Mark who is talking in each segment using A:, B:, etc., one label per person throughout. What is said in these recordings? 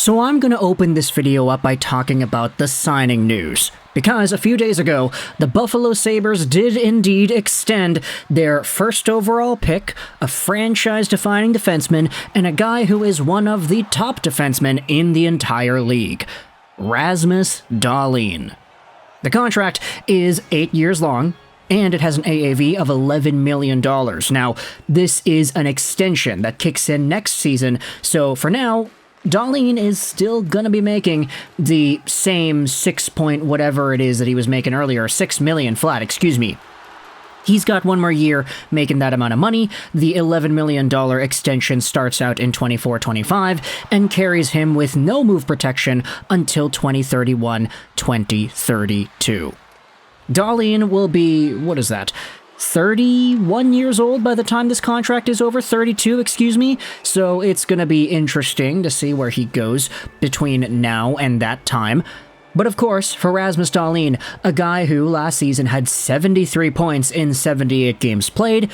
A: So I'm going to open this video up by talking about the signing news, because a few days ago, the Buffalo Sabres did indeed extend their first overall pick, a franchise-defining defenseman, and a guy who is one of the top defensemen in the entire league, Rasmus Dahlin. The contract is 8 years long, and it has an AAV of $11 million. Now, this is an extension that kicks in next season, so for now, Dahlin is still going to be making the same 6 point whatever it is that he was making earlier, 6 million flat, excuse me. He's got one more year making that amount of money. The $11 million extension starts out in 24-25 and carries him with no move protection until 2031-2032. Dahlin will be, 31 years old by the time this contract is over, 32, excuse me, so it's going to be interesting to see where he goes between now and that time. But of course, for Rasmus Dahlin, a guy who last season had 73 points in 78 games played,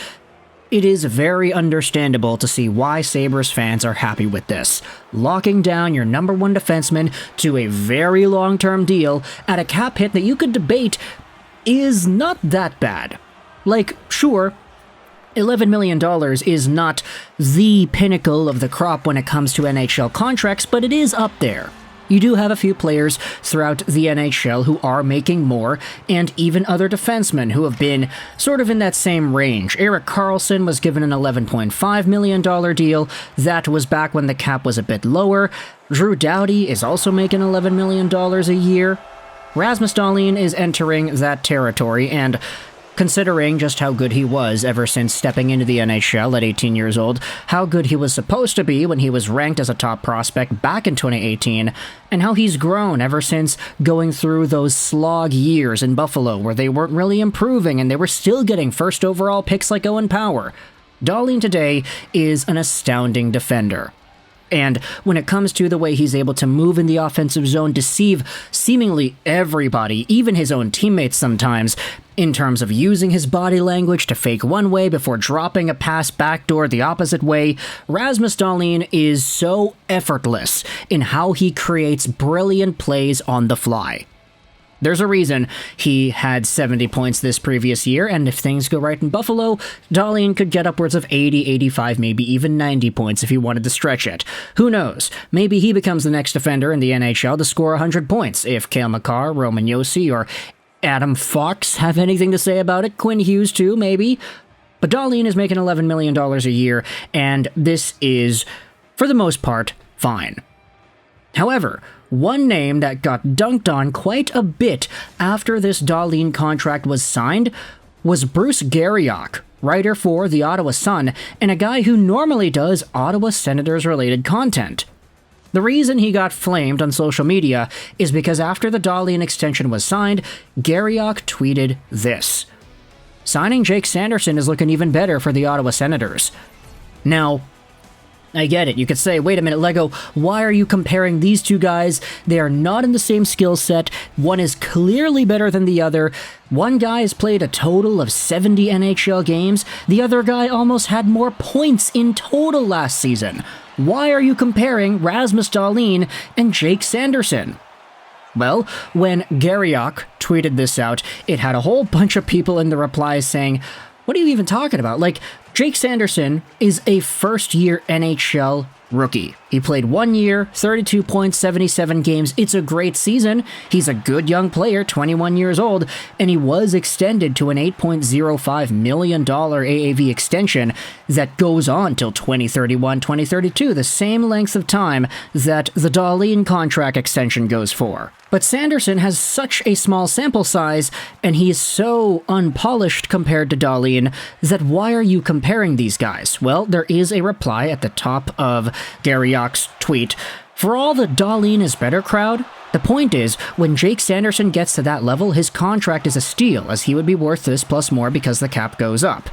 A: it is very understandable to see why Sabres fans are happy with this. Locking down your number one defenseman to a very long-term deal at a cap hit that you could debate is not that bad. Like, sure, $11 million is not the pinnacle of the crop when it comes to NHL contracts, but it is up there. You do have a few players throughout the NHL who are making more, and even other defensemen who have been sort of in that same range. Erik Carlsson was given an $11.5 million deal. That was back when the cap was a bit lower. Drew Doughty is also making $11 million a year. Rasmus Dahlin is entering that territory, and considering just how good he was ever since stepping into the NHL at 18 years old, how good he was supposed to be when he was ranked as a top prospect back in 2018, and how he's grown ever since going through those slog years in Buffalo where they weren't really improving and they were still getting first overall picks like Owen Power. Dahlin today is an astounding defender. And when it comes to the way he's able to move in the offensive zone, deceive seemingly everybody, even his own teammates sometimes, in terms of using his body language to fake one way before dropping a pass backdoor the opposite way, Rasmus Dahlin is so effortless in how he creates brilliant plays on the fly. There's a reason he had 70 points this previous year, and if things go right in Buffalo, Dahlin could get upwards of 80, 85, maybe even 90 points if he wanted to stretch it. Who knows? Maybe he becomes the next defender in the NHL to score 100 points if Cale Makar, Roman Josi, or Adam Fox have anything to say about it. Quinn Hughes too, maybe. But Dahlin is making $11 million a year, and this is, for the most part, fine. However, one name that got dunked on quite a bit after this Dahlin contract was signed was Bruce Garriock, writer for the Ottawa Sun, and a guy who normally does Ottawa Senators related content. The reason he got flamed on social media is because after the Dahlin extension was signed, Garriock tweeted this: "Signing Jake Sanderson is looking even better for the Ottawa Senators." Now, I get it. You could say, wait a minute, Lego, why are you comparing these two guys? They are not in the same skill set. One is clearly better than the other. One guy has played a total of 70 NHL games. The other guy almost had more points in total last season. Why are you comparing Rasmus Dahlin and Jake Sanderson? Well, when Garriock tweeted this out, it had a whole bunch of people in the replies saying, what are you even talking about? Like, Jake Sanderson is a first-year NHL rookie. He played 1 year, 32 points, 77 games. It's a great season. He's a good young player, 21 years old, and he was extended to an $8.05 million AAV extension that goes on till 2031-2032, the same length of time that the Dahlin contract extension goes for. But Sanderson has such a small sample size, and he is so unpolished compared to Dahlin, that why are you comparing these guys? Well, there is a reply at the top of Garriock's tweet. For all the Dahlin is better crowd, the point is, when Jake Sanderson gets to that level, his contract is a steal, as he would be worth this plus more because the cap goes up.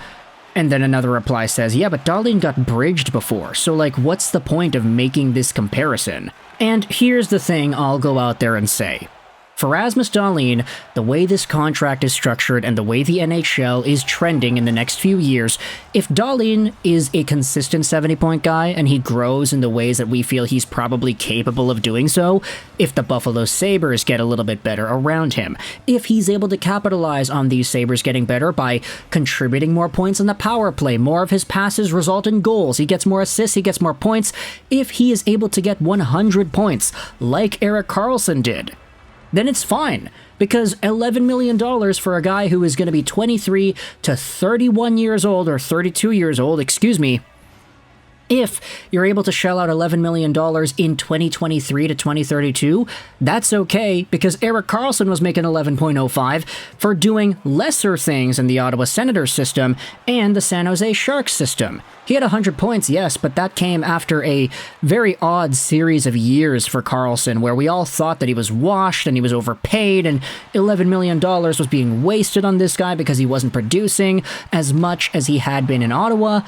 A: And then another reply says, yeah, but Dahlin got bridged before, so like, what's the point of making this comparison? And here's the thing I'll go out there and say. For Rasmus Dahlin, the way this contract is structured and the way the NHL is trending in the next few years, if Dahlin is a consistent 70-point guy and he grows in the ways that we feel he's probably capable of doing so, if the Buffalo Sabres get a little bit better around him, if he's able to capitalize on these Sabres getting better by contributing more points on the power play, more of his passes result in goals, he gets more assists, he gets more points, if he is able to get 100 points like Erik Karlsson did, then it's fine, because $11 million for a guy who is going to be 23 to 31 years old, or 32 years old, excuse me, if you're able to shell out $11 million in 2023 to 2032, that's okay, because Erik Karlsson was making 11.05 for doing lesser things in the Ottawa Senators system and the San Jose Sharks system. He had 100 points, yes, but that came after a very odd series of years for Carlsson, where we all thought that he was washed and he was overpaid and $11 million was being wasted on this guy because he wasn't producing as much as he had been in Ottawa.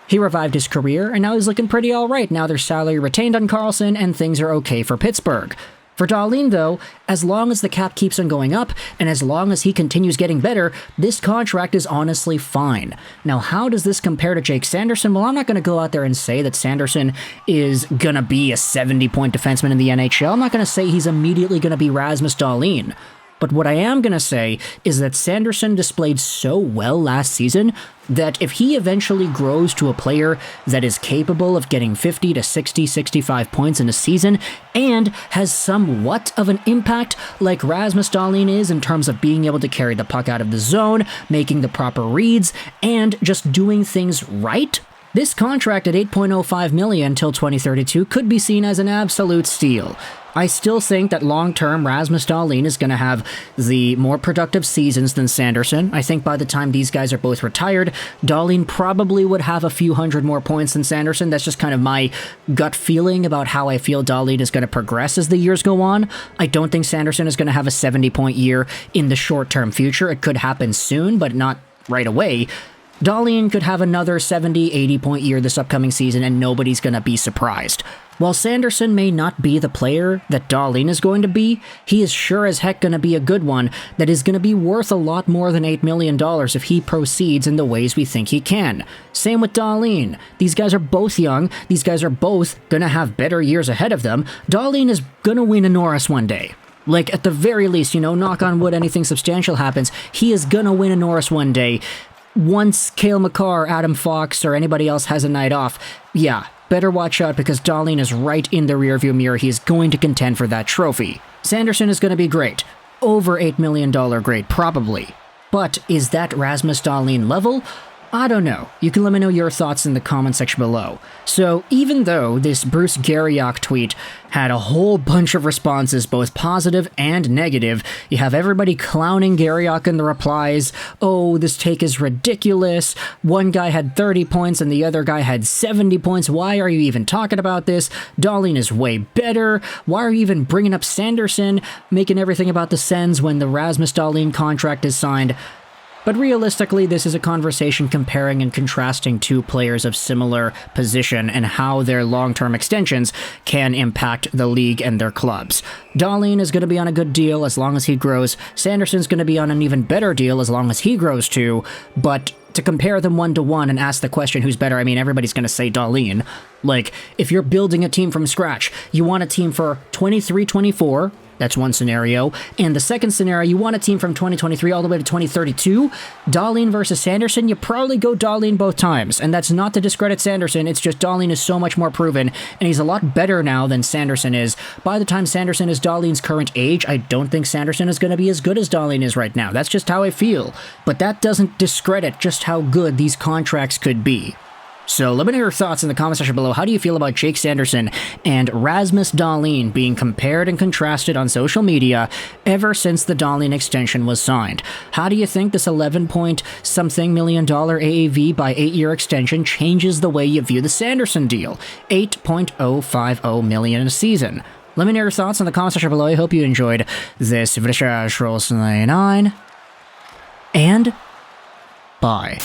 A: He revived his career, and now he's looking pretty alright. Now there's salary retained on Carlsson, and things are okay for Pittsburgh. For Dahlin, though, as long as the cap keeps on going up, and as long as he continues getting better, this contract is honestly fine. Now, how does this compare to Jake Sanderson? Well, I'm not going to go out there and say that Sanderson is going to be a 70-point defenseman in the NHL. I'm not going to say he's immediately going to be Rasmus Dahlin. But what I am going to say is that Sanderson displayed so well last season that if he eventually grows to a player that is capable of getting 50 to 60, 65 points in a season and has somewhat of an impact like Rasmus Dahlin is in terms of being able to carry the puck out of the zone, making the proper reads, and just doing things right, this contract at $8.05 million until 2032 could be seen as an absolute steal. I still think that long-term Rasmus Dahlin is going to have the more productive seasons than Sanderson. I think by the time these guys are both retired, Dahlin probably would have a few hundred more points than Sanderson. That's just kind of my gut feeling about how I feel Dahlin is going to progress as the years go on. I don't think Sanderson is going to have a 70-point year in the short-term future. It could happen soon, but not right away. Dahlin could have another 70, 80-point year this upcoming season, and nobody's going to be surprised. While Sanderson may not be the player that Dahlin is going to be, he is sure as heck going to be a good one that is going to be worth a lot more than $8 million if he proceeds in the ways we think he can. Same with Dahlin. These guys are both young. These guys are both going to have better years ahead of them. Dahlin is going to win a Norris one day. Like, at the very least, knock on wood, anything substantial happens, he is going to win a Norris one day. Once Cale Makar, Adam Fox, or anybody else has a night off, yeah, better watch out because Dahlin is right in the rearview mirror. He is going to contend for that trophy. Sanderson is going to be great. Over $8 million great, probably. But is that Rasmus Dahlin level? I don't know. You can let me know your thoughts in the comment section below. So even though this Bruce Garriock tweet had a whole bunch of responses, both positive and negative, you have everybody clowning Garriock in the replies. Oh, this take is ridiculous. One guy had 30 points and the other guy had 70 points. Why are you even talking about this? Dahlin is way better. Why are you even bringing up Sanderson, making everything about the Sens when the Rasmus Dahlin contract is signed? But realistically, this is a conversation comparing and contrasting two players of similar position and how their long-term extensions can impact the league and their clubs. Dahlin is going to be on a good deal as long as he grows. Sanderson's going to be on an even better deal as long as he grows too. But to compare them one-to-one and ask the question who's better, I mean, everybody's going to say Dahlin. Like, if you're building a team from scratch, you want a team for 23-24, that's one scenario. And the second scenario, you want a team from 2023 all the way to 2032. Dahlin versus Sanderson, you probably go Dahlin both times. And that's not to discredit Sanderson, it's just Dahlin is so much more proven, and he's a lot better now than Sanderson is. By the time Sanderson is Dahlin's current age, I don't think Sanderson is going to be as good as Dahlin is right now. That's just how I feel. But that doesn't discredit just how good these contracts could be. So let me know your thoughts in the comment section below. How do you feel about Jake Sanderson and Rasmus Dahlin being compared and contrasted on social media ever since the Dahlin extension was signed? How do you think this 11-point-something million AAV by 8-year extension changes the way you view the Sanderson deal? $8.050 million in a season. Let me know your thoughts in the comment section below. I hope you enjoyed this video. And bye.